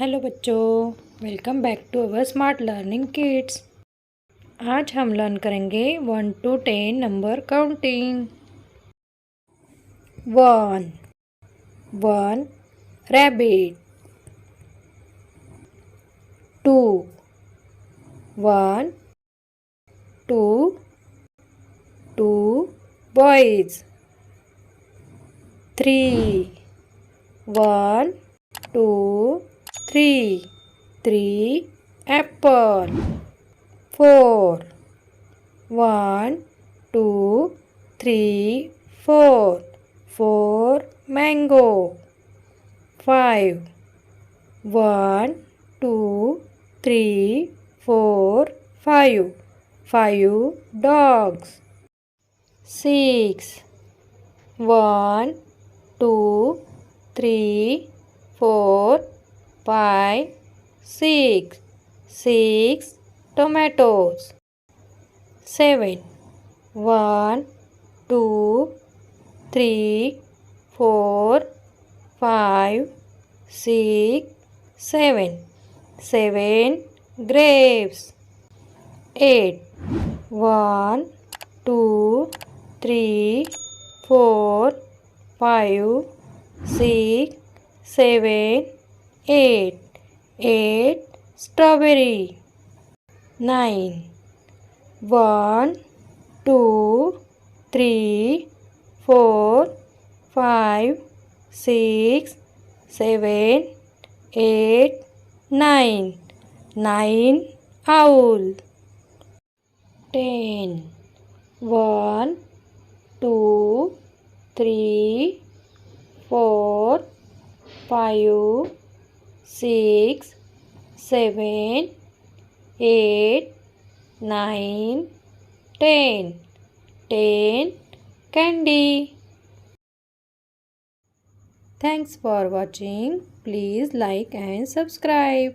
Hello बच्चों, welcome back to our smart learning kids. आज हम लर्न करेंगे 1 to 10 number counting. 1 rabbit, 2 1 2 boys, 3 1 2 3 apple, 4 1 2 3 4 mango, 5 1 2 3 4 5 dogs, 6 1 2 3 4 5 6 tomatoes, 7 1 2 3 4 5 6 7 grapes, 8 1 2 3 4 5 6 7 8 strawberry, 9 1 2 3 4 5 6 7 8 9 owl, 10 1 2 3 4 5 6 7 8 9 10 candy. Thanks for watching. Please like and subscribe.